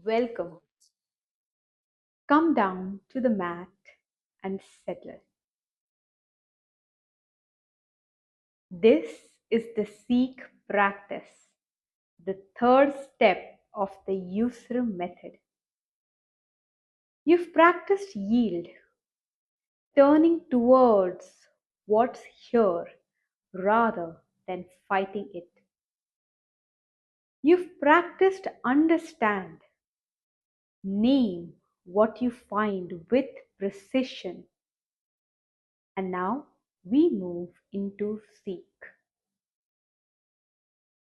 Welcome. Come down to the mat and settle. This is the Seek practice, the third step of the YUSR method. You've practiced yield, turning towards what's here rather than fighting it. You've practiced understand, name what you find with precision. And now we move into seek.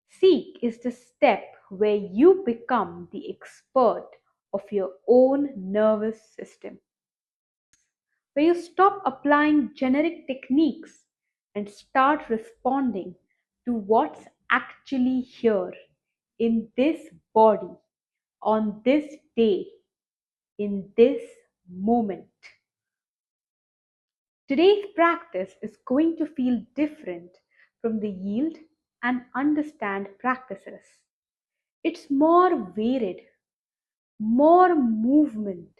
Seek is the step where you become the expert of your own nervous system, where you stop applying generic techniques and start responding to what's actually here in this body, on this day, in this moment. Today's practice is going to feel different from the yield and understand practices. It's more varied, more movement,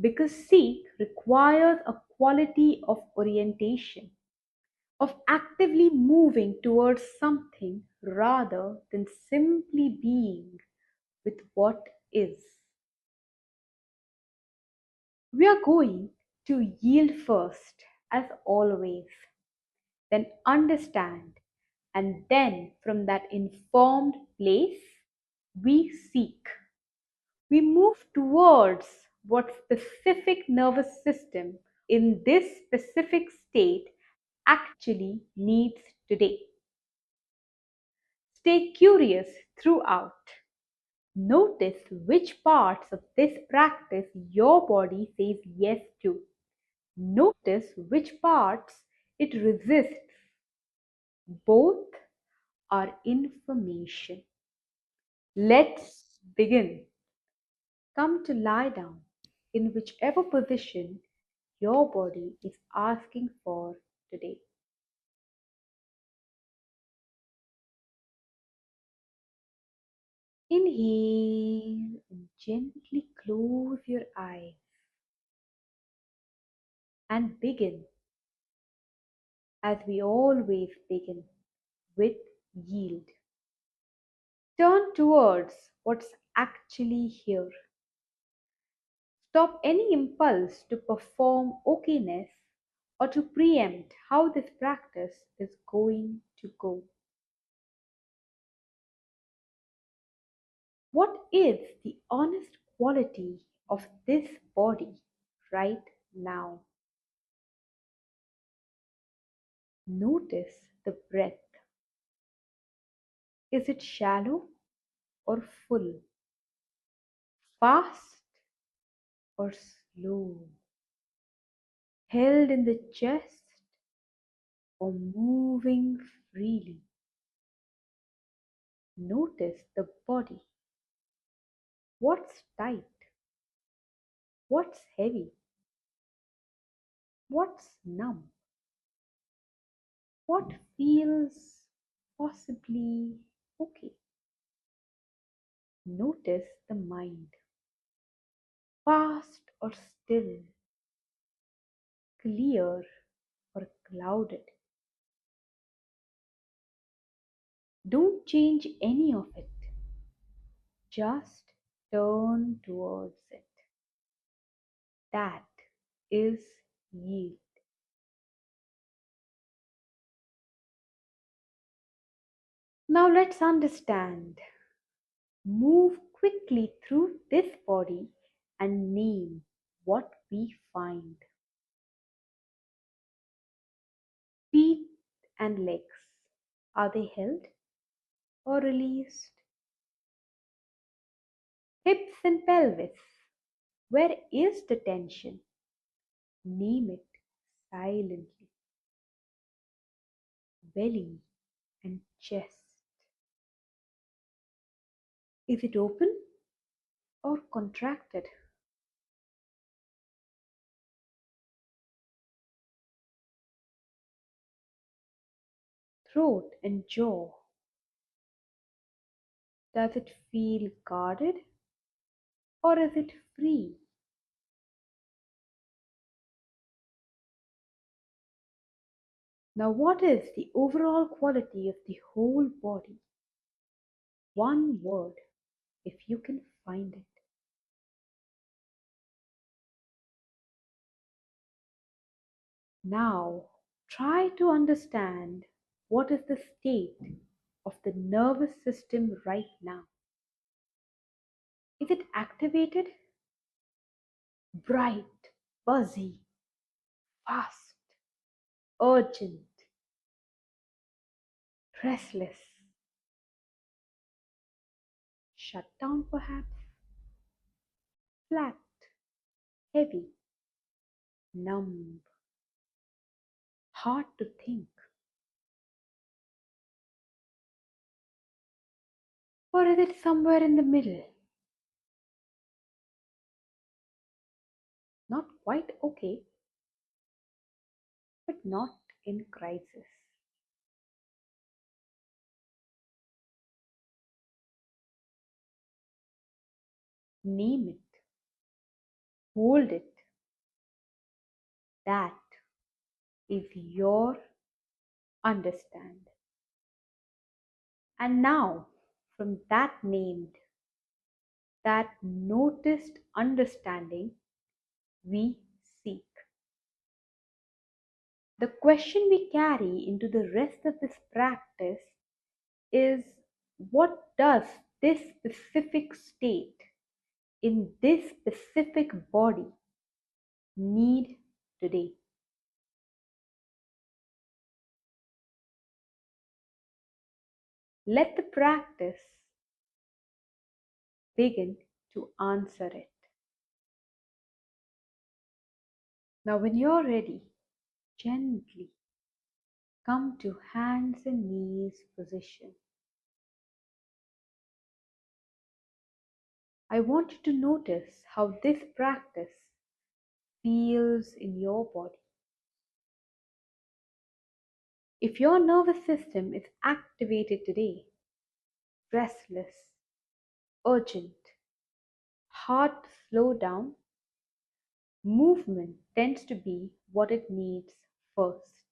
because seek requires a quality of orientation, of actively moving towards something rather than simply being with what is. We are going to yield first, as always, then understand, and then from that informed place, we seek. We move towards what specific nervous system in this specific state actually needs today. Stay curious throughout. Notice which parts of this practice your body says yes to. Notice which parts it resists. Both are information. Let's begin. Come to lie down in whichever position your body is asking for today. Inhale and gently close your eyes and begin as we always begin with yield. Turn towards what's actually here. Stop any impulse to perform okayness or to preempt how this practice is going to go. What is the honest quality of this body right now? Notice the breath. Is it shallow or full? Fast or slow? Held in the chest or moving freely? Notice the body. What's tight? What's heavy? What's numb? What feels possibly okay? Notice the mind. Fast or still? Clear or clouded? Don't change any of it. Just turn towards it. That is yield. Now let's understand. Move quickly through this body and name what we find. Feet and legs. Are they held or released? Hips and pelvis. Where is the tension? Name it silently. Belly and chest. Is it open or contracted? Throat and jaw. Does it feel guarded or is it free? Now, what is the overall quality of the whole body? One word, if you can find it. Now, try to understand what is the state of the nervous system right now. Is it activated, bright, buzzy, fast, urgent, restless, shut down perhaps, flat, heavy, numb, hard to think? Or is it somewhere in the middle? Not quite okay, but not in crisis. Name it, hold it. That is your understand. And now, from that named, that noticed understanding, we seek. The question we carry into the rest of this practice is, what does this specific state in this specific body need today? Let the practice begin to answer it. Now, when you're ready, gently come to hands and knees position. I want you to notice how this practice feels in your body. If your nervous system is activated today, restless, urgent, hard to slow down, movement tends to be what it needs first.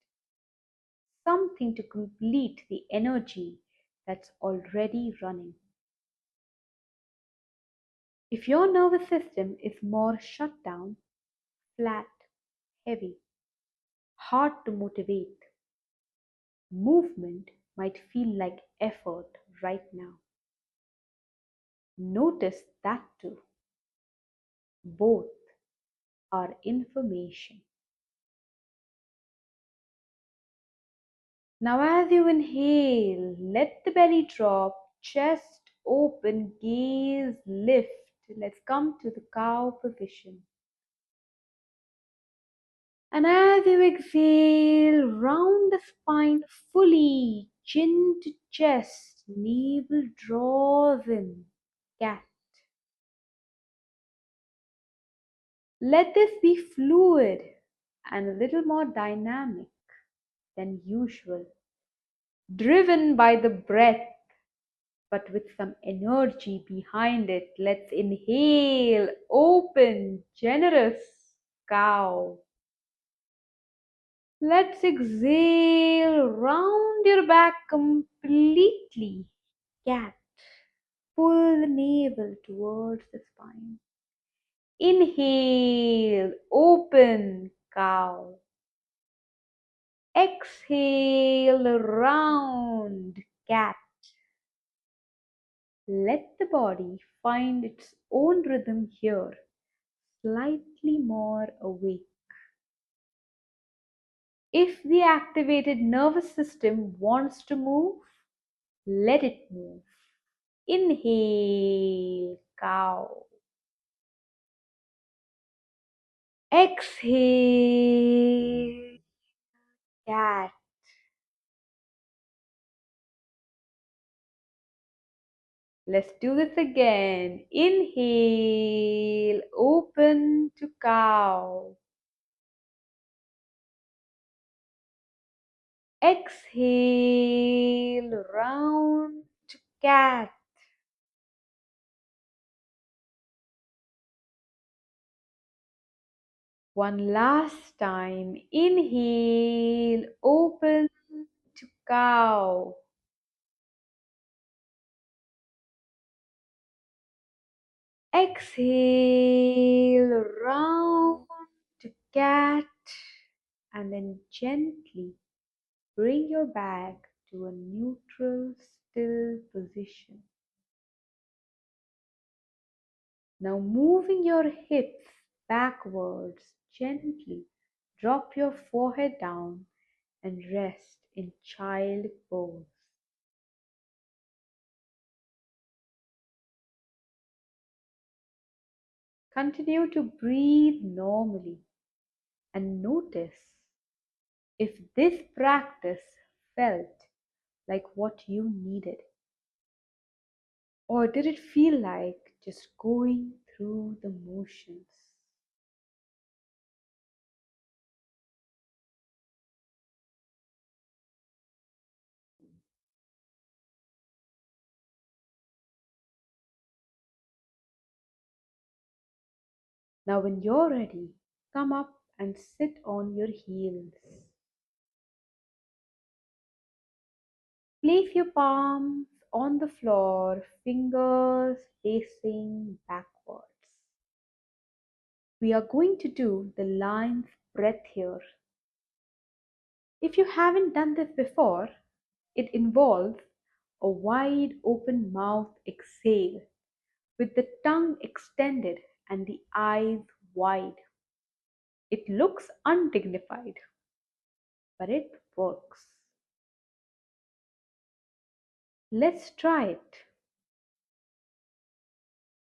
Something to complete the energy that's already running. If your nervous system is more shut down, flat, heavy, hard to motivate, movement might feel like effort right now. Notice that too. Both are information. Now, as you inhale, let the belly drop, chest open, gaze lift. Let's come to the cow position. And as you exhale, round the spine fully, chin to chest, navel draws in, cat. Let this be fluid and a little more dynamic than usual, driven by the breath, but with some energy behind it. Let's inhale, open, generous cow. Let's exhale, round your back completely, cat. Pull the navel towards the spine. Inhale, open, cow. Exhale, round, cat. Let the body find its own rhythm here, slightly more awake. If the activated nervous system wants to move, let it move. Inhale, cow. Exhale, cat. Let's do this again. Inhale, open to cow. Exhale, round to cat. One last time. Inhale, open to cow. Exhale, round to cat. And then gently bring your back to a neutral, still position. Now moving your hips backwards gently, drop your forehead down and rest in child pose. Continue to breathe normally and notice if this practice felt like what you needed, or did it feel like just going through the motions? Now, when you're ready, come up and sit on your heels. Place your palms on the floor, fingers facing backwards. We are going to do the lion's breath here. If you haven't done this before, it involves a wide open mouth exhale with the tongue extended and the eyes wide. It looks undignified, but it works. Let's try it.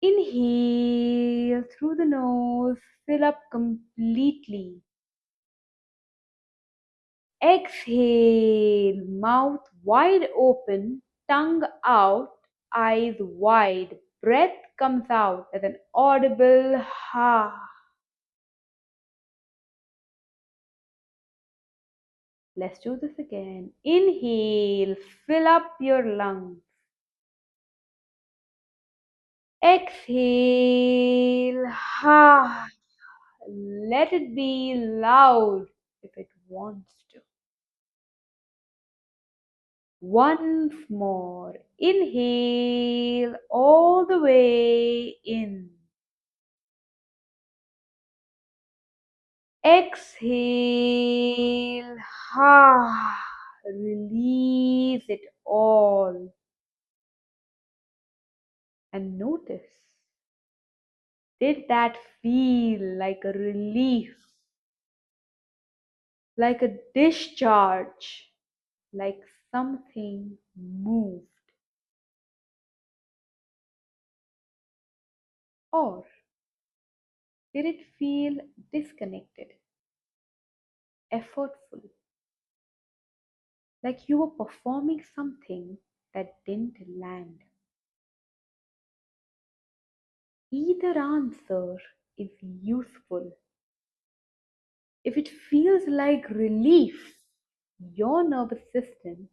Inhale through the nose, fill up completely. Exhale, mouth wide open, tongue out, eyes wide. Breath comes out as an audible ha. Let's do this again. Inhale, fill up your lungs. Exhale, ha. Let it be loud if it wants to. Once more. Inhale all the way in. Exhale. Ha. Release it all. And notice, did that feel like a relief? Like a discharge? Like something moved? Or did it feel disconnected, effortful, like you were performing something that didn't land? Either answer is useful. If it feels like relief, your nervous system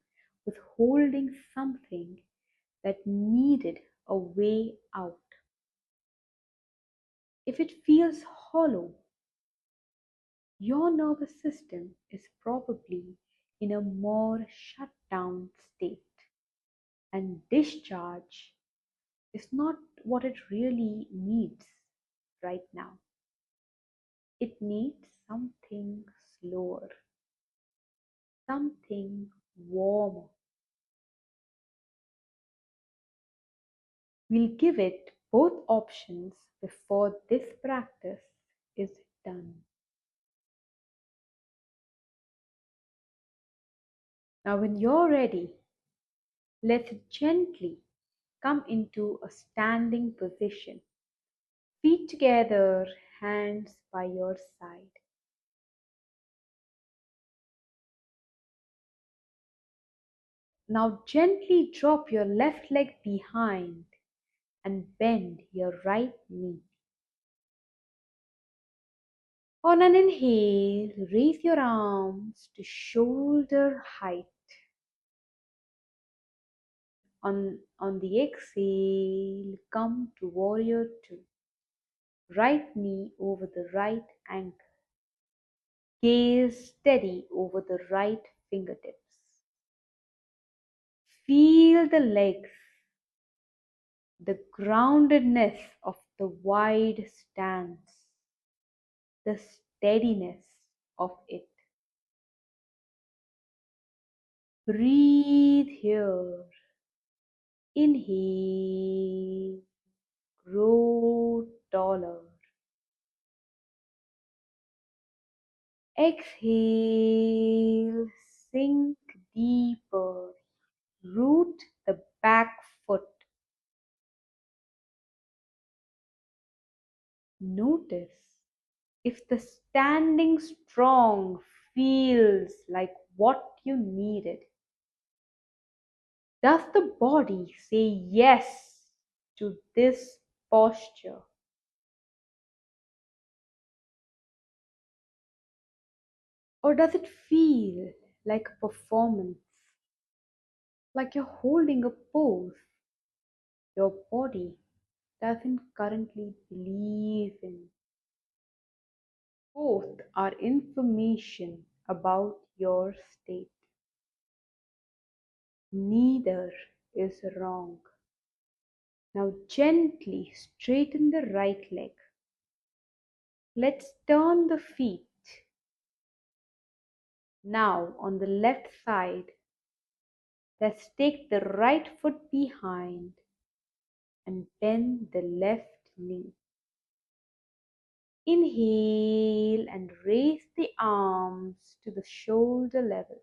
was holding something that needed a way out. If it feels hollow, your nervous system is probably in a more shut down state, and discharge is not what it really needs right now. It needs something slower, something warmer. We'll give it both options before this practice is done. Now, when you're ready, let's gently come into a standing position. Feet together, hands by your side. Now gently drop your left leg behind and bend your right knee. On an inhale, raise your arms to shoulder height. On the exhale, come to warrior two. Right knee over the right ankle. Gaze steady over the right fingertips. Feel the legs, the groundedness of the wide stance, the steadiness of it. Breathe here. Inhale, grow taller. Exhale, sink deeper. Root the back foot. Notice if the standing strong feels like what you needed. Does the body say yes to this posture? Or does it feel like a performance? Like you're holding a pose your body doesn't currently believe in? Both are information about your state. Neither is wrong. Now gently straighten the right leg. Let's turn the feet. Now on the left side, let's take the right foot behind and bend the left knee. Inhale and raise the arms to the shoulder level.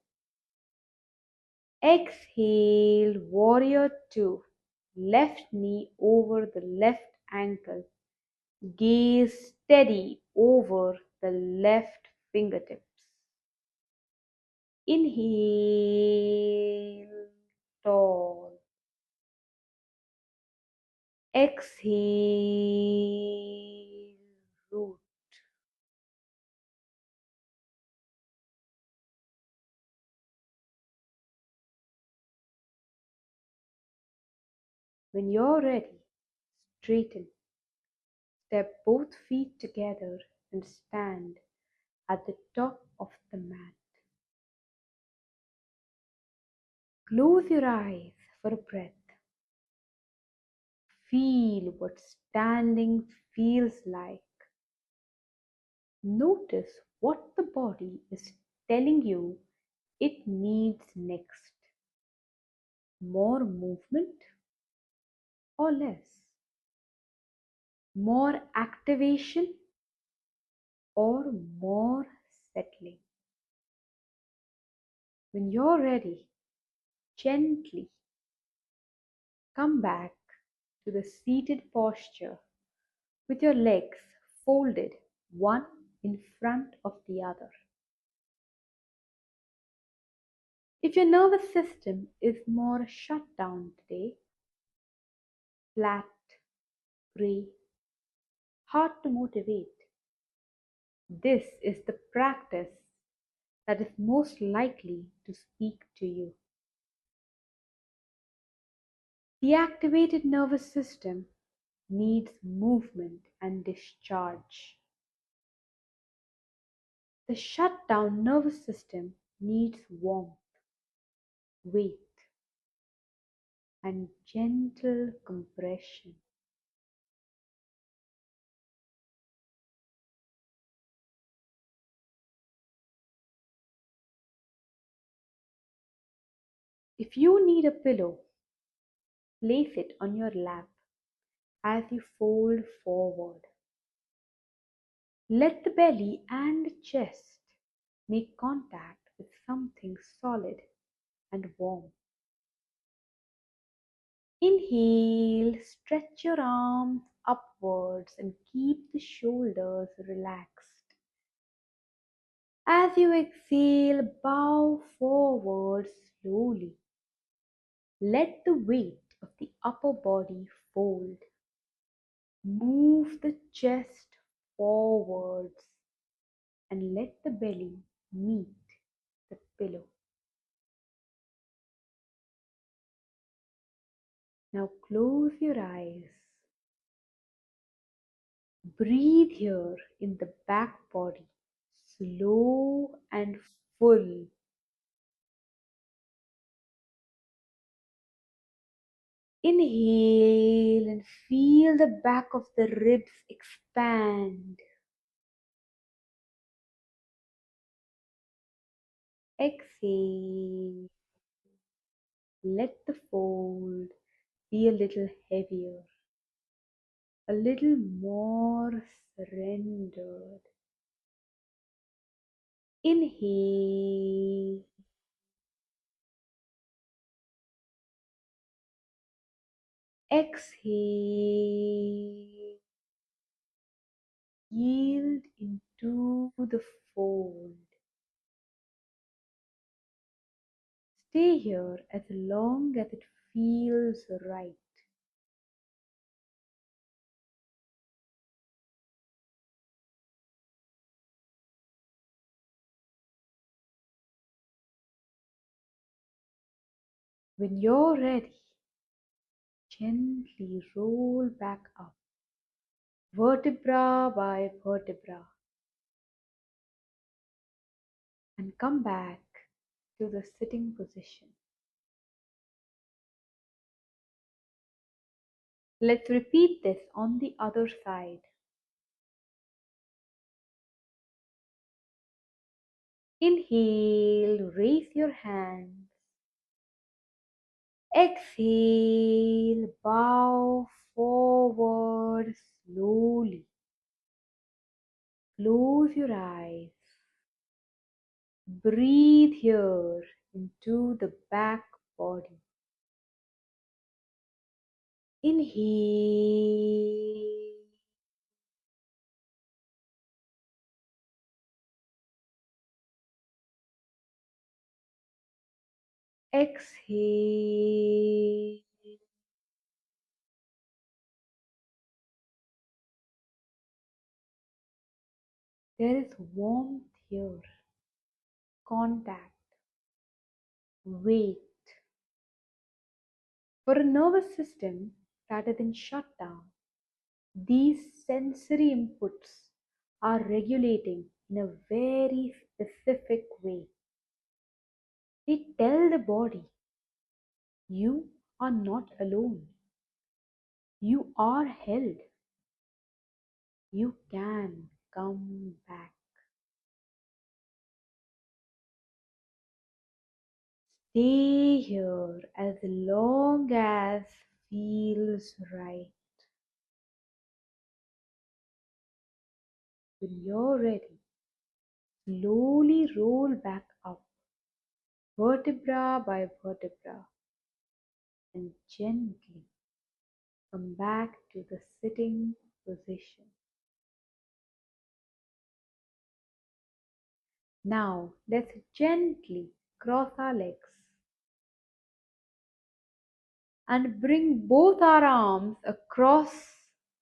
Exhale, warrior two. Left knee over the left ankle. Gaze steady over the left fingertips. Inhale, tall. Exhale, root. When you're ready, straighten. Step both feet together and stand at the top of the mat. Close your eyes for a breath. Feel what standing feels like. Notice what the body is telling you it needs next. More movement or less? More activation or more settling? When you're ready, gently come back to the seated posture with your legs folded one in front of the other. If your nervous system is more shut down today, flat, grey, hard to motivate, this is the practice that is most likely to speak to you. The activated nervous system needs movement and discharge. The shut down nervous system needs warmth, weight, and gentle compression. If you need a pillow, place it on your lap as you fold forward. Let the belly and chest make contact with something solid and warm. Inhale, stretch your arms upwards and keep the shoulders relaxed. As you exhale, bow forward slowly. Let the weight of the upper body fold. Move the chest forwards and let the belly meet the pillow. Now close your eyes. Breathe here in the back body slow and full. Inhale and feel the back of the ribs expand. Exhale. Let the fold be a little heavier, a little more surrendered. Inhale. Exhale. Yield into the fold. Stay here as long as it feels right. When you're ready, gently roll back up, vertebra by vertebra, and come back to the sitting position. Let's repeat this on the other side. Inhale, raise your hands. Exhale, bow forward slowly. Close your eyes. Breathe here into the back body. Inhale. Exhale. There is warmth here, contact, weight. For a nervous system that is in shutdown, these sensory inputs are regulating in a very specific way. They tell the body, you are not alone. You are held. You can come back. Stay here as long as feels right. When you're ready, slowly roll back up, vertebra by vertebra, and gently come back to the sitting position. Now let's gently cross our legs and bring both our arms across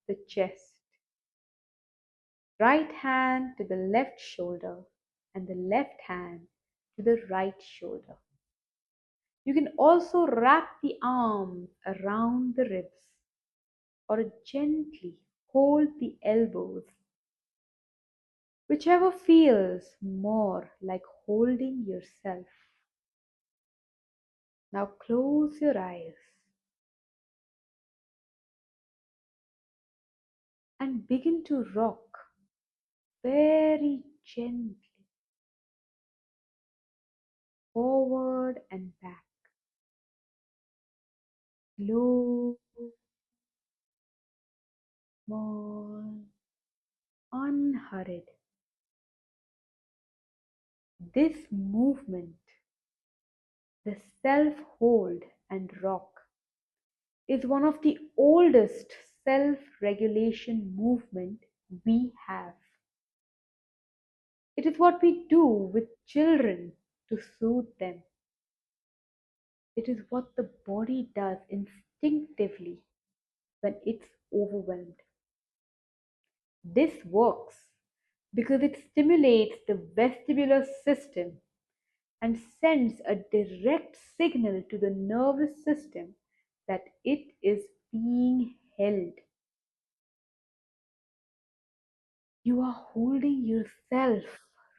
the chest. Right hand to the left shoulder and the left hand to the right shoulder. You can also wrap the arms around the ribs or gently hold the elbows, whichever feels more like holding yourself. Now close your eyes and begin to rock very gently forward and back. Slow, small, unhurried. This movement, the self-hold and rock, is one of the oldest self-regulation movement we have. It is what we do with children to soothe them. It is what the body does instinctively when it's overwhelmed. This works because it stimulates the vestibular system and sends a direct signal to the nervous system that it is being held. You are holding yourself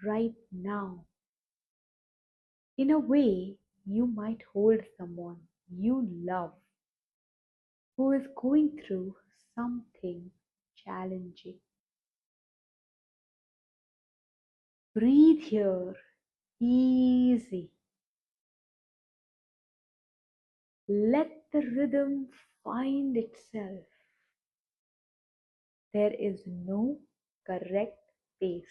right now. In a way, you might hold someone you love who is going through something challenging. Breathe here, easy. Let the rhythm find itself. There is no correct pace.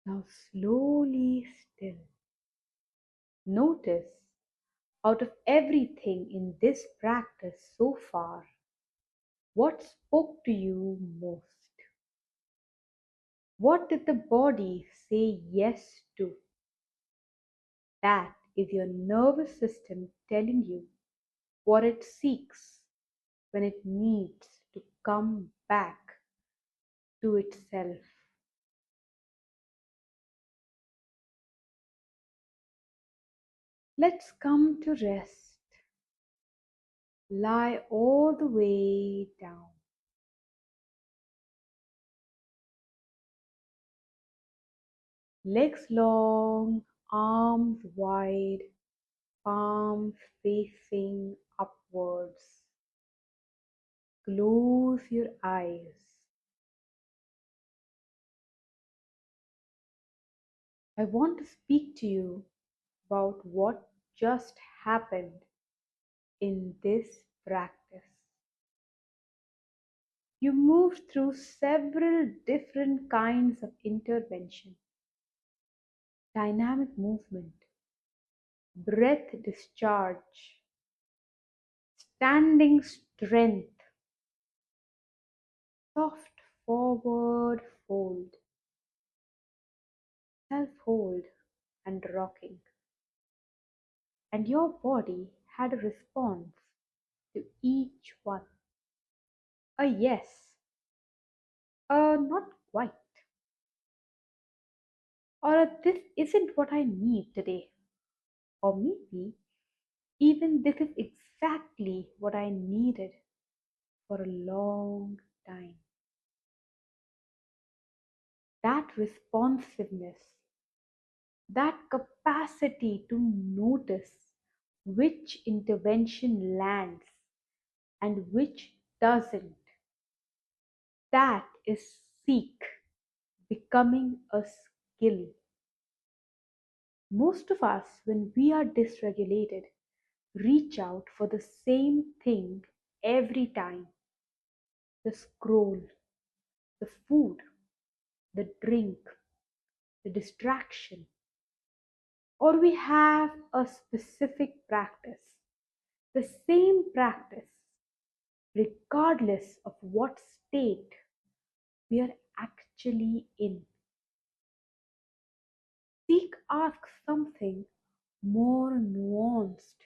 Now slowly still. Notice out of everything in this practice so far, what spoke to you most? What did the body say yes to? That is your nervous system telling you what it seeks when it needs to come back to itself. Let's come to rest. Lie all the way down. Legs long, arms wide, palms facing upwards. Close your eyes. I want to speak to you about what just happened in this practice. You moved through several different kinds of intervention: dynamic movement, breath discharge, standing strength, soft forward fold, self hold, and rocking. And your body had a response to each one. A yes, a not quite, or a this isn't what I need today, or maybe even this is exactly what I needed for a long time. That responsiveness, that capacity to notice which intervention lands and which doesn't, that is seek becoming a skill. Most of us, when we are dysregulated, reach out for the same thing every time: the scroll, the food, the drink, the distraction. Or we have a specific practice, the same practice, regardless of what state we are actually in. Seek asks something more nuanced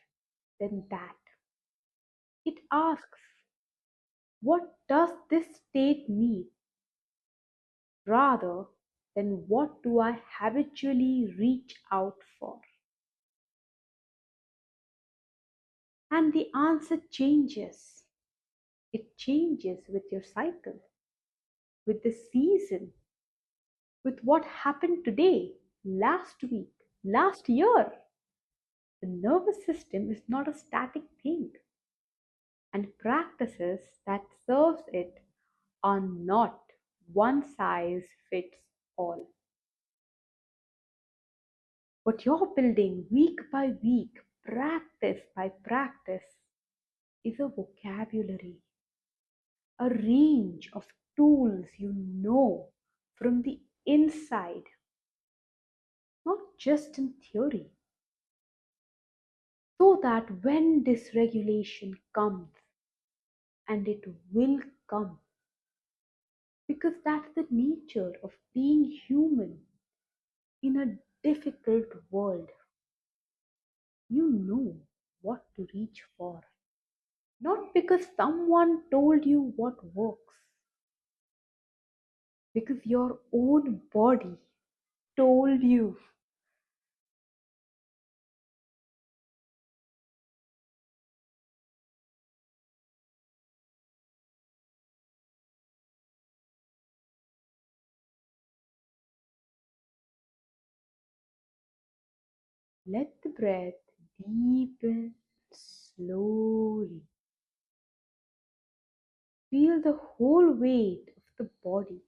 than that. It asks, what does this state need, rather than what do I habitually reach out for? And the answer changes. It changes with your cycle, with the season, with what happened today, last week, last year. The nervous system is not a static thing, and practices that serves it are not one size fits all. What you're building week by week, practice by practice, is a vocabulary, a range of tools you know from the inside, not just in theory, so that when dysregulation comes, and it will come, because that's the nature of being human in a difficult world. You know what to reach for, not because someone told you what works, because your own body told you. Let the breath deepen slowly. Feel the whole weight of the body,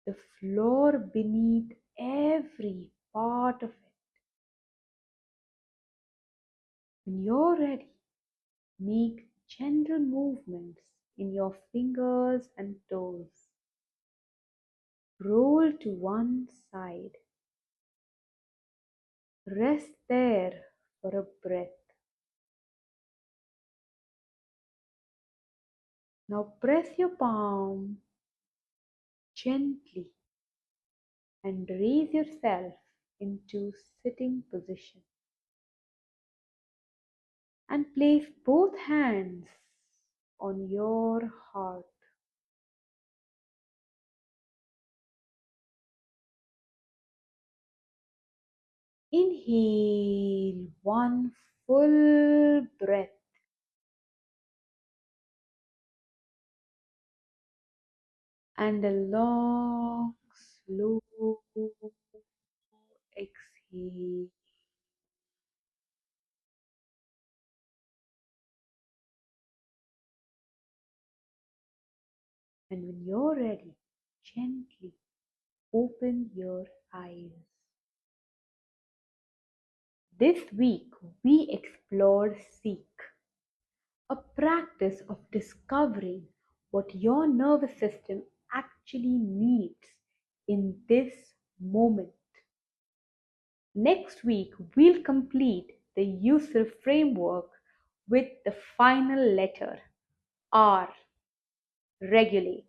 the floor beneath every part of it. When you're ready, make gentle movements in your fingers and toes. Roll to one side. Rest there for a breath. Now press your palm gently and raise yourself into sitting position. And place both hands on your heart. Inhale one full breath and a long, slow exhale. And when you're ready, gently open your eyes. This week, we explored Seek, a practice of discovering what your nervous system actually needs in this moment. Next week, we'll complete the user framework with the final letter R, regulate.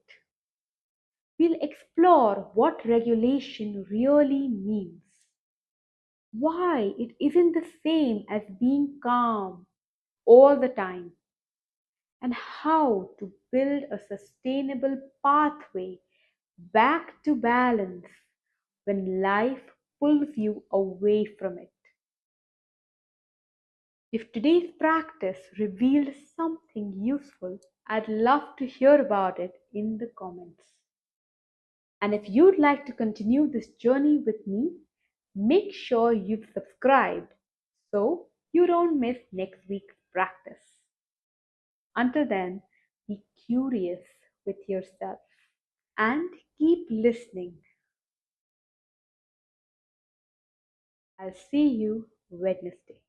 We'll explore what regulation really means, why it isn't the same as being calm all the time, and how to build a sustainable pathway back to balance when life pulls you away from it. If today's practice revealed something useful, I'd love to hear about it in the comments. And if you'd like to continue this journey with me, make sure you've subscribed so you don't miss next week's practice. Until then, be curious with yourself and keep listening. I'll see you Wednesday.